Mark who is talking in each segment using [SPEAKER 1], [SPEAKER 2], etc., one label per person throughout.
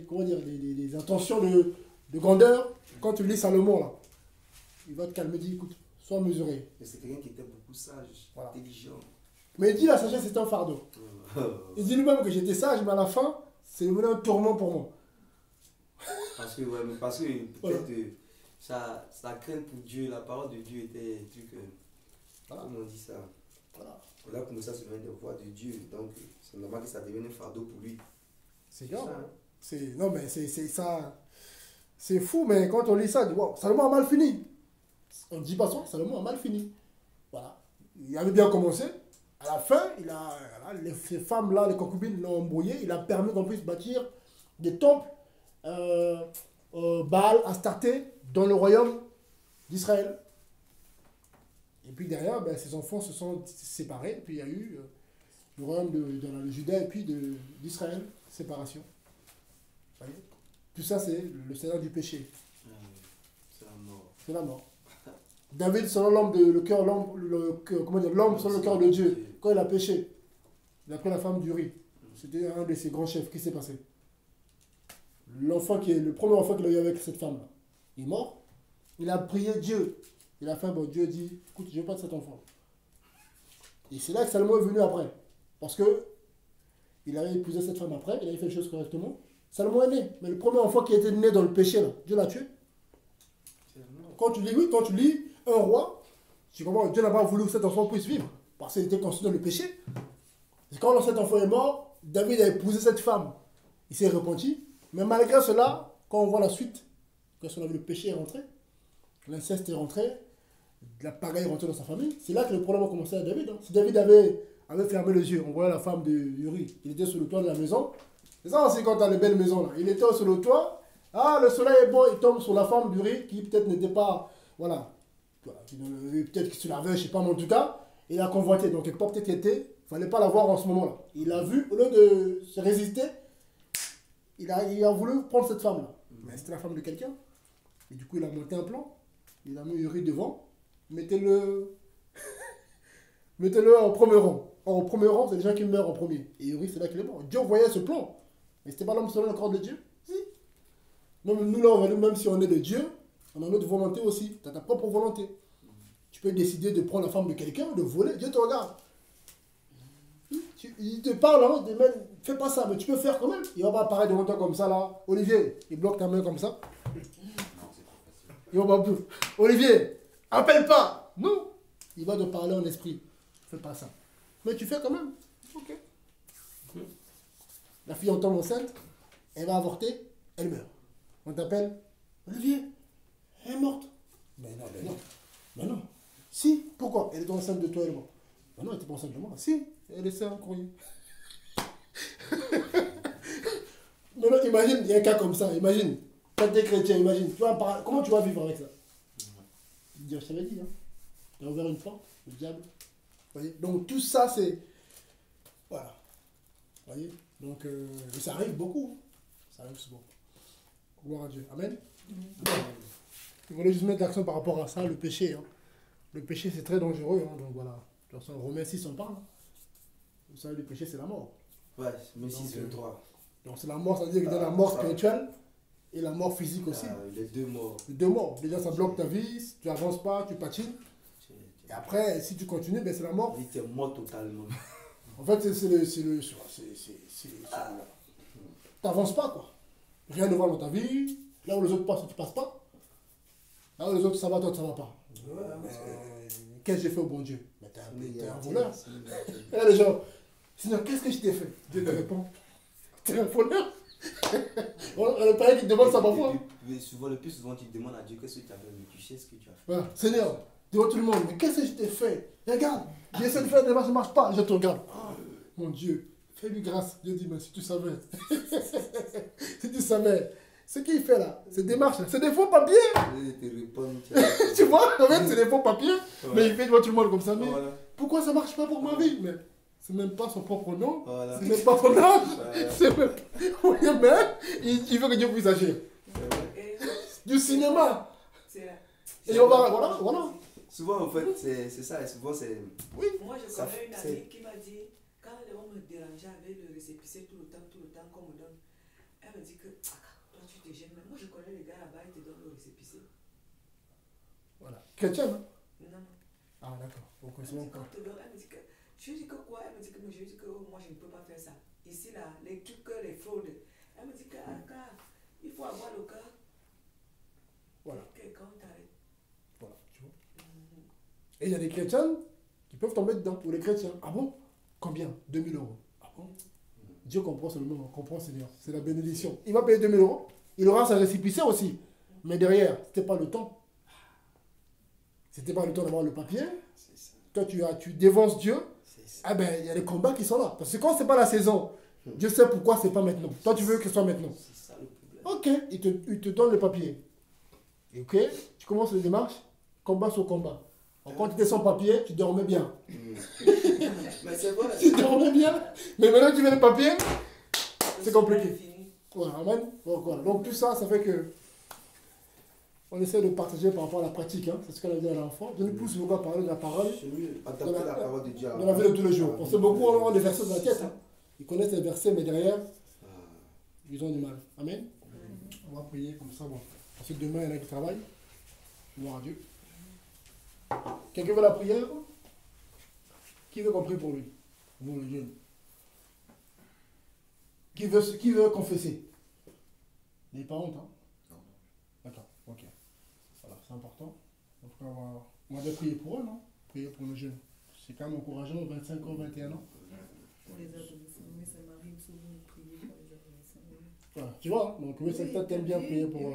[SPEAKER 1] comment dire, des intentions de grandeur, quand tu lis Salomon, là, il va te calmer, dit, écoute, sois mesuré.
[SPEAKER 2] Mais c'est quelqu'un qui était beaucoup sage,
[SPEAKER 1] Voilà.
[SPEAKER 2] intelligent.
[SPEAKER 1] Mais il dit la sagesse c'est un fardeau. Il dit lui-même que j'étais sage, mais à la fin, c'est devenu un tourment pour moi.
[SPEAKER 2] Parce que, ouais, mais parce que
[SPEAKER 1] Voilà.
[SPEAKER 2] peut-être sa crainte pour Dieu, la parole de Dieu était un truc.
[SPEAKER 1] Voilà.
[SPEAKER 2] Comment on dit ça?
[SPEAKER 1] Voilà.
[SPEAKER 2] On a commencé à se mettre des voix de Dieu, donc c'est normal que ça devienne un fardeau pour lui.
[SPEAKER 1] C'est
[SPEAKER 2] C'est
[SPEAKER 1] grave.
[SPEAKER 2] ça, hein.
[SPEAKER 1] Non, mais c'est ça. C'est fou, mais quand on lit ça, on dit, wow, Salomon a mal fini. On ne dit pas ça, Salomon a mal fini. Voilà. Il avait bien commencé. À la fin, voilà, ces femmes-là, les concubines, l'ont embrouillé. Il a permis qu'on puisse bâtir des temples Baal, Astarté, dans le royaume d'Israël. Et puis derrière, ben, ses enfants se sont séparés. Et puis il y a eu le royaume de Juda et puis d'Israël, séparation. Vous voyez? Tout ça, c'est le salaire du péché.
[SPEAKER 2] C'est la mort.
[SPEAKER 1] C'est la mort. David, selon l'homme selon le cœur de Dieu, quand il a péché, il a pris la femme d'Uri. C'était un de ses grands chefs. Qu'est-ce qui s'est passé? Le premier enfant qu'il a eu avec cette femme-là, il est mort. Il a prié Dieu. Et la fin, bon, Dieu dit, écoute, je ne veux pas de cet enfant. Et c'est là que Salomon est venu après. Parce que il avait épousé cette femme après, il avait fait les choses correctement. Salomon est né. Mais le premier enfant qui était né dans le péché, là, Dieu l'a tué.
[SPEAKER 2] C'est la mort.
[SPEAKER 1] Quand tu lis un roi, tu comprends, Dieu n'a pas voulu que cet enfant puisse vivre. Parce qu'il était construit dans le péché. Et quand cet enfant est mort, David a épousé cette femme. Il s'est repenti. Mais malgré cela, quand on voit la suite, quand le péché est rentré, l'inceste est rentré, la pagaille est rentrée dans sa famille, c'est là que le problème a commencé à David. Hein. Si David avait fermé les yeux, on voyait la femme d'Uri, il était sur le toit de la maison. C'est ça aussi quand tu as les belles maisons là. Il était sur le toit, le soleil est bon, il tombe sur la femme d'Uri qui peut-être n'était pas, voilà, peut-être qu'il se lavait, je ne sais pas, mais en tout cas, il a convoité. Donc quelque part peut-être qu'il était, il ne fallait pas la voir en ce moment-là. Il a vu, au lieu de se résister, il a voulu prendre cette femme-là. Mais c'était la femme de quelqu'un. Et du coup, il a monté un plan. Il a mis Uri devant. Mettez-le en premier rang. Or, au premier rang, c'est les gens qui meurent en premier. Et Uri, c'est là qu'il est mort. Dieu voyait ce plan. Mais c'était pas l'homme selon le corps de Dieu. Si. Même nous, là, même si on est de Dieu, on a notre volonté aussi. Tu as ta propre volonté. Tu peux décider de prendre la femme de quelqu'un, de voler. Dieu te regarde. Il te parle, hein, fais pas ça, mais tu peux faire quand même. Il va pas apparaître devant toi comme ça, là. Olivier, il bloque ta main comme ça. Il va pas plus. Olivier, appelle pas. Non. Il va te parler en esprit. Fais pas ça. Mais tu fais quand même. Ok. La fille en tombe enceinte, elle va avorter, elle meurt. On t'appelle, Olivier, elle est morte. Mais non, mais non. Mais non. Si, pourquoi? Elle est enceinte de toi, elle est morte. Mais non, elle n'était pas enceinte de moi. Si, elle laissait un courrier. Non, non, imagine, il y a un cas comme ça, imagine. Quand tu es chrétien, imagine. Comment tu vas vivre avec ça? Je t'avais dit, hein. Tu as ouvert une porte, le diable. Vous voyez? Donc tout ça, c'est... Voilà. Vous voyez? Donc, et ça arrive beaucoup. Ça arrive souvent. Gloire à Dieu. Amen. Je voulais juste mettre l'accent par rapport à ça, le péché. Hein. Le péché, c'est très dangereux. Hein. Donc voilà. De toute façon, Romains 6 en parle. Hein. Vous savez, le péché, c'est la mort.
[SPEAKER 2] Ouais, mais si c'est le droit.
[SPEAKER 1] Donc c'est la mort, ça veut dire qu'il y a la mort spirituelle et la mort physique aussi.
[SPEAKER 2] Les deux morts.
[SPEAKER 1] Les deux morts. Déjà, ça bloque ta vie, tu n'avances pas, tu patines. Et après, si tu continues, ben, c'est la mort.
[SPEAKER 2] Tu es mort totalement.
[SPEAKER 1] En fait, tu n'avances pas, quoi. Rien ne va dans ta vie. Là où les autres passent, tu ne passes pas. Là où les autres, ça va, toi, ça ne va pas. Qu'est-ce que j'ai fait au bon Dieu? Mais t'es un voleur. Et là, les gens, Seigneur, qu'est-ce que je t'ai fait? Dieu te répond, t'es un voleur. Le père qui te demande ça parfois.
[SPEAKER 2] Le plus souvent, tu demandes à Dieu qu'est-ce que tu as fait, mais tu sais ce que tu as fait.
[SPEAKER 1] Voilà. Seigneur, devant tout le monde, mais qu'est-ce que je t'ai fait? Regarde, j'essaie de faire des marches, ça ne marche pas. Je te regarde. Oh, mon Dieu, fais-lui grâce. Dieu dit, mais si tu savais, si tu savais, ce qu'il fait là, ces démarches, c'est des faux papiers. Tu vois, en fait, c'est des faux papiers, ouais. Mais il fait devant tout le monde comme ça. Mais voilà. Pourquoi ça ne marche pas pour ma vie? Mais c'est même pas son propre nom, voilà. C'est même pas son âge, voilà. C'est même... Oui, mais il veut que Dieu puisse agir. Du cinéma. Et on va, voilà.
[SPEAKER 2] Souvent, en fait, c'est ça, et souvent, c'est...
[SPEAKER 3] Oui. Moi, je connais une amie qui m'a dit, quand les gens me dérangeaient avec le récépissé tout le temps, qu'on me donne, Elle me dit que, ah, toi tu te gênes, mais moi je connais les gars là-bas, ils te donnent le récépissé.
[SPEAKER 1] Voilà. Chrétienne, hein?
[SPEAKER 3] Non, non.
[SPEAKER 1] Ah, d'accord. Vous
[SPEAKER 3] Elle
[SPEAKER 1] connaissez
[SPEAKER 3] me
[SPEAKER 1] mon
[SPEAKER 3] dit,
[SPEAKER 1] point.
[SPEAKER 3] elle me dit que, je lui dis que quoi? Elle me dit que, je lui dis que oh, moi je ne peux pas faire ça. Ici là, les trucs, les fraudes. Elle me dit que, ah, il faut avoir le cœur.
[SPEAKER 1] Voilà.
[SPEAKER 3] Quelqu'un t'arrête.
[SPEAKER 1] Voilà, tu vois. Et il y a des chrétiens qui peuvent tomber dedans. Pour les chrétiens. Ah bon? Combien? 2000 euros. Ah bon? Dieu comprend seulement, comprend Seigneur. C'est la bénédiction. Il va payer 2000 euros. Il aura sa récépissé aussi. Mais derrière, c'était pas le temps. C'était pas le temps d'avoir le papier. Toi, tu dévances Dieu. Ah ben, il y a des combats qui sont là. Parce que quand c'est pas la saison, Dieu sait pourquoi c'est pas maintenant. Toi, tu veux que ce soit maintenant.
[SPEAKER 2] C'est ça le problème.
[SPEAKER 1] Ok, il te donne le papier. Et ok, tu commences les démarches, combat sur combat. Donc, quand tu étais sans papier, tu dormais bien.
[SPEAKER 2] Mais c'est vrai.
[SPEAKER 1] Tu dormais bien. Mais maintenant que tu veux le papier, c'est compliqué.
[SPEAKER 3] Fini.
[SPEAKER 1] Voilà, amen. Donc, voilà. Donc tout ça, ça fait que on essaie de partager par rapport à la pratique. Hein. C'est ce qu'elle a dit à l'enfant. Je nous pousse beaucoup à parler de la parole
[SPEAKER 2] C'est mieux. Adapter la parole de Dieu.
[SPEAKER 1] dans la vie de tous les jours. On sait beaucoup ont des versets dans la tête. Hein. Ils connaissent les versets, mais derrière, ils ont du mal. Amen. On va prier comme ça. Bon. Parce que demain, il y en a qui travaillent. Gloire à Dieu. Quelqu'un veut la prière? Qui veut qu'on prie pour lui? Vous, le jeune. Qui veut confesser? Les parents, hein?
[SPEAKER 4] Non.
[SPEAKER 1] D'accord, ok. Voilà, c'est important. En tout cas, on va prier pour eux, non? Prier pour nos jeunes. C'est quand même encourageant, 25 ans, 21 ans.
[SPEAKER 5] Pour les adolescents, mais ça m'arrive souvent de prier pour les adolescents.
[SPEAKER 1] Voilà, tu vois, donc oui, c'est peut-être t'aimes bien prier pour eux.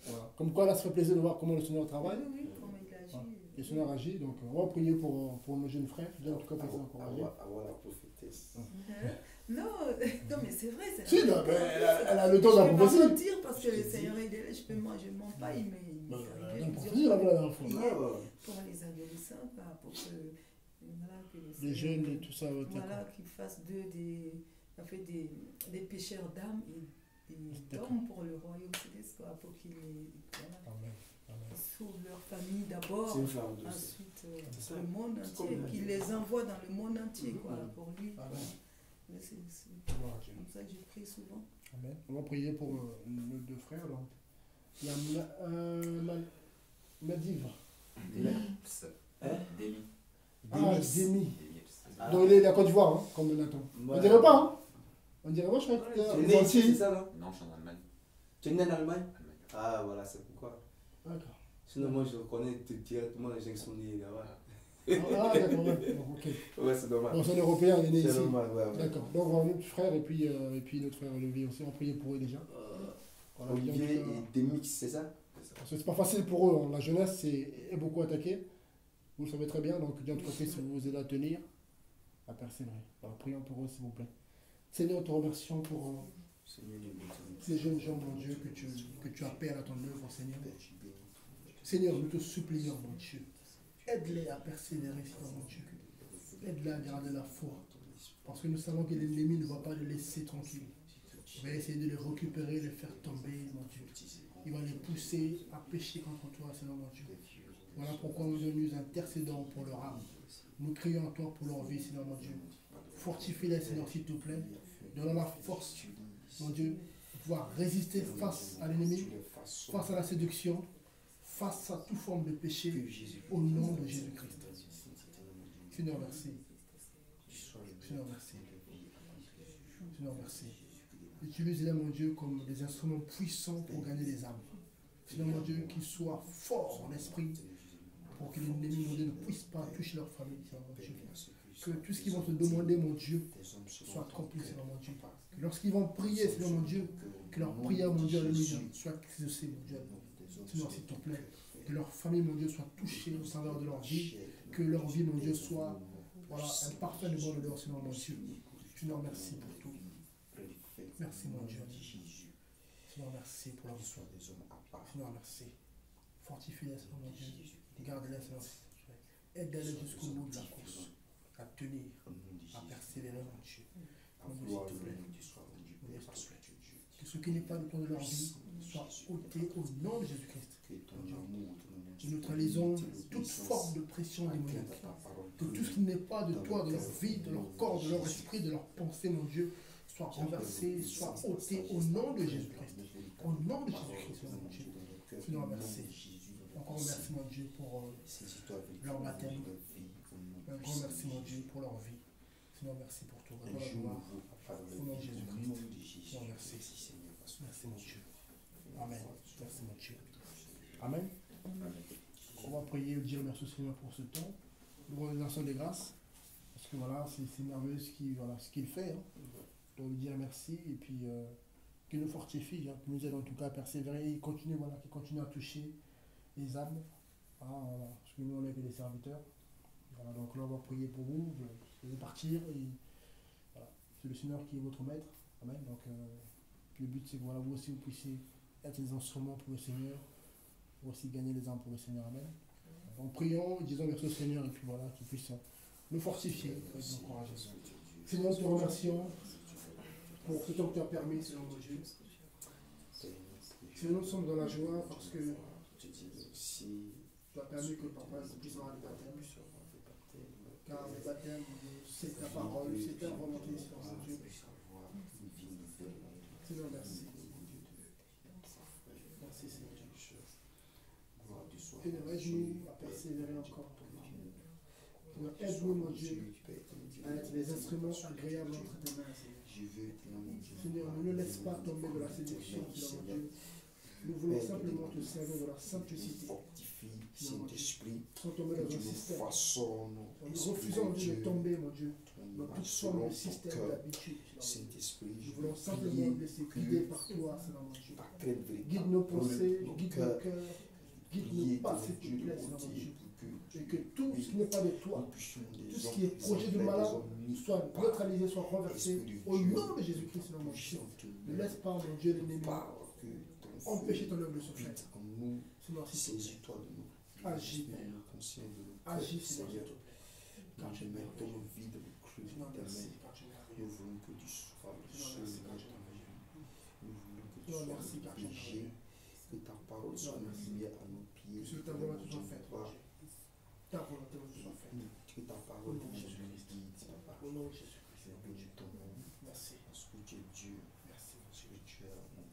[SPEAKER 1] Voilà. Comme quoi, là, ça fait plaisir de voir comment le Seigneur travaille.
[SPEAKER 5] Oui, comment il agit.
[SPEAKER 1] Voilà. Le Seigneur agit, donc on va prier pour nos jeunes frères. Je dois en tout cas pour les encourager.
[SPEAKER 2] Avoir la prophétesse.
[SPEAKER 5] Non, non, mais c'est vrai.
[SPEAKER 1] Si, non, mais elle a le temps de la
[SPEAKER 5] Je peux pas
[SPEAKER 1] prophétie.
[SPEAKER 5] mentir parce que le Seigneur est là. Je ne mens pas, il
[SPEAKER 1] Non,
[SPEAKER 5] m'est
[SPEAKER 1] la prophétie, la dernière fois.
[SPEAKER 5] pour les adolescents, pour que, voilà, que le
[SPEAKER 1] Les
[SPEAKER 5] Seigneur,
[SPEAKER 1] jeunes et tout ça.
[SPEAKER 5] voilà, qu'ils fassent d'eux des pécheurs d'âme et d'hommes pour le royaume céleste, quoi, pour qu'ils voilà,
[SPEAKER 1] Amen. Amen.
[SPEAKER 5] sauvent leur famille d'abord,
[SPEAKER 2] C'est une femme de
[SPEAKER 5] ensuite
[SPEAKER 2] C'est ça.
[SPEAKER 5] le monde
[SPEAKER 2] C'est
[SPEAKER 5] entier,
[SPEAKER 2] comme-
[SPEAKER 5] qu'il les envoie dans le monde entier, quoi, pour lui.
[SPEAKER 1] Amen.
[SPEAKER 5] Mais c'est
[SPEAKER 1] Gloire à Dieu.
[SPEAKER 5] comme ça que je prie souvent.
[SPEAKER 1] Amen. On va prier pour nos deux frères. Donc. Il y a Madiv.
[SPEAKER 4] Demi.
[SPEAKER 1] Ah, Demi.
[SPEAKER 2] Ah.
[SPEAKER 1] Donc il est de la Côte d'Ivoire, hein, comme Nathan. On
[SPEAKER 2] Ouais.
[SPEAKER 1] dirait pas, hein? On dirait pas, je crois que
[SPEAKER 2] Tu es
[SPEAKER 1] c'était
[SPEAKER 2] né ici, c'est
[SPEAKER 1] gentil.
[SPEAKER 2] ça, non?
[SPEAKER 4] Non, je suis en Allemagne.
[SPEAKER 2] Tu es né en Allemagne?
[SPEAKER 4] Allemagne.
[SPEAKER 2] Ah, voilà, c'est pourquoi.
[SPEAKER 1] D'accord.
[SPEAKER 2] Sinon, moi, je reconnais directement les gens qui sont nés là-bas.
[SPEAKER 1] Ah, d'accord, ouais. Bon, ok.
[SPEAKER 2] Ouais, c'est dommage.
[SPEAKER 1] Bon, c'est un Européen, il est né
[SPEAKER 2] C'est
[SPEAKER 1] ici.
[SPEAKER 2] normal, ouais.
[SPEAKER 1] D'accord. Donc, on va notre frère et puis notre frère Olivier aussi. On va prier pour eux déjà. Voilà,
[SPEAKER 2] Olivier
[SPEAKER 1] donc,
[SPEAKER 2] et Demix, c'est ça?
[SPEAKER 1] parce que c'est pas facile pour eux. Hein. La jeunesse est beaucoup attaquée. Vous le savez très bien. Donc, Dieu te si vous vous aidez à tenir, à persévérer. Alors, prions pour eux, s'il vous plaît. Seigneur, te remercions pour ces jeunes gens, mon Dieu, que tu appelles à ton œuvre, Seigneur. Seigneur, nous te supplions, mon Dieu. Aide-les à persévérer, Seigneur, mon Dieu. Aide-les à garder la foi. Parce que nous savons que l'ennemi ne va pas les laisser tranquilles. Il va essayer de les récupérer, les faire tomber, mon Dieu. Il va les pousser à pécher contre toi, Seigneur, mon Dieu. Voilà pourquoi nous intercédons pour leur âme. Nous crions à toi pour leur vie, Seigneur, mon Dieu. Fortifie-les, Seigneur, s'il te plaît. Donne la force, mon Dieu, de pouvoir résister face à l'ennemi, face à la séduction, face à toute forme de péché, au nom de Jésus-Christ. Seigneur, merci. Seigneur, merci. Seigneur, merci. Utilise-les, mon Dieu, comme des instruments puissants pour gagner les âmes. Seigneur, mon Dieu, qu'ils soient forts en esprit pour que l'ennemi, mon Dieu, ne puisse pas toucher leur famille, Seigneur, mon Dieu. Que tout ce qu'ils vont te demander, mon Dieu, soit accompli, Seigneur, mon Dieu. Que lorsqu'ils vont prier, Seigneur, mon Dieu, que leur prière, mon Dieu, alléluia, soit exaucée, mon Dieu. Seigneur, s'il te plaît, que leur famille, mon Dieu, soit touchée au travers de leur vie, que leur vie, mon Dieu, soit voilà, un parfait de leur Seigneur, mon Dieu. Je te remercie pour tout. Merci, mon Dieu. Seigneur, merci pour leur vie. Seigneur, merci. Fortifie-les, Seigneur, mon Dieu. Garde-les, Seigneur. Aide-les jusqu'au bout de la course. À tenir, à persévérer, mon Dieu. Mon Dieu, s'il te plaît. Mon Dieu, s'il te plaît. Que ce qui n'est pas de toi de leur vie soit ôté au nom de Jésus-Christ. Nous neutralisons toute forme de pression démoniaque. Que tout ce qui n'est pas de toi, de leur vie, de leur corps, de leur esprit, de leur pensée, mon Dieu, soit renversé, soit ôté au nom de Jésus-Christ. Au nom de Jésus-Christ, mon Dieu. Seigneur, merci. Encore merci, mon Dieu, pour leur baptême. Un grand merci, mon Dieu, pour leur vie. Seigneur, merci pour tout. Au nom de Jésus-Christ. Seigneur, merci. Merci, mon Dieu. Amen. Merci, mon Dieu. Amen. On va prier et dire merci au Seigneur pour ce temps. Nous remercions des grâces. Parce que voilà, c'est merveilleux ce qu'il fait. Hein. Donc lui dire merci et puis qu'il nous fortifie, hein, qu'il nous aide en tout cas à persévérer et qu'il continue à toucher les âmes. Hein, voilà, parce que nous on n'est que des serviteurs. Voilà, donc là on va prier pour vous, vous allez partir et voilà, c'est le Seigneur qui est votre maître. Amen. Donc le but c'est que voilà, vous aussi vous puissiez être des instruments pour le Seigneur, pour aussi gagner les âmes pour le Seigneur. Amen. Donc prions, disons merci au Seigneur et puis voilà, qu'il puisse nous fortifier et nous encourager. Seigneur, nous te remercions pour ce temps que tu as permis, Seigneur mon Dieu. Seigneur, nous sommes dans la joie parce que tu as permis que Papa puisse avoir le baptême. Car le baptême, c'est ta parole, c'est ta volonté, Seigneur mon Dieu. Seigneur, merci. Merci, Seigneur. Seigneur, aide-nous à persévérer encore. Seigneur, aide-nous, mon Dieu, à être des instruments agréables entre tes mains, Seigneur. Seigneur, ne nous laisse pas tomber de la séduction, Seigneur mon Dieu. Nous voulons simplement te servir de la simplicité.
[SPEAKER 2] Saint-Esprit,
[SPEAKER 1] sans tomber dans un système. Nous refusons,
[SPEAKER 2] Mon
[SPEAKER 1] Dieu, de
[SPEAKER 2] Dieu,
[SPEAKER 1] tomber, mon Dieu, dans toute forme de système d'habitude. Nous voulons simplement nous laisser guider par toi, Seigneur mon Dieu. Guide nos pensées, guide nos cœurs, guide nos pas, s'il te plaît, Seigneur mon Dieu. Et que tout ce qui n'est pas de toi, tout ce qui est projet de malin, soit neutralisé, soit renversé au nom de Jésus-Christ, Seigneur mon Dieu. Ne laisse pas, mon Dieu, l'ennemi empêcher ton œuvre de se faire. Seigneur, s'il te plaît, agis, agis, Seigneur,
[SPEAKER 2] quand je mets ton vie dans le creux de ta main, nous voulons que tu sois le seul nous voulons que tu sois le péché, que ta parole soit lumière à nos pieds,
[SPEAKER 1] que ta volonté soit faite, ta volonté soit faite,
[SPEAKER 2] que ta parole nous guide, papa,
[SPEAKER 1] au nom de Jésus-Christ,
[SPEAKER 2] bénis ton nom,
[SPEAKER 1] merci,
[SPEAKER 2] parce que tu es Dieu,
[SPEAKER 1] merci,
[SPEAKER 2] parce que tu es amour,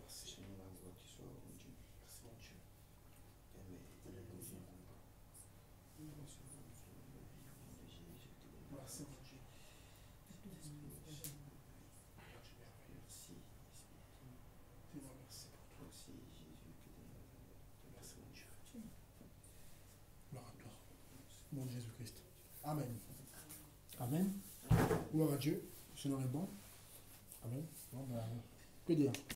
[SPEAKER 1] merci,
[SPEAKER 2] Seigneur, la gloire qui soit au Dieu,
[SPEAKER 1] merci mon Dieu.
[SPEAKER 2] Amen.
[SPEAKER 1] Merci mon Dieu. Seigneur, merci pour toi. Merci mon Dieu. Gloire à toi. Mon Jésus-Christ. Amen. Amen. Gloire à Dieu. Le Seigneur est bon. Amen. Bon, ben, que dire?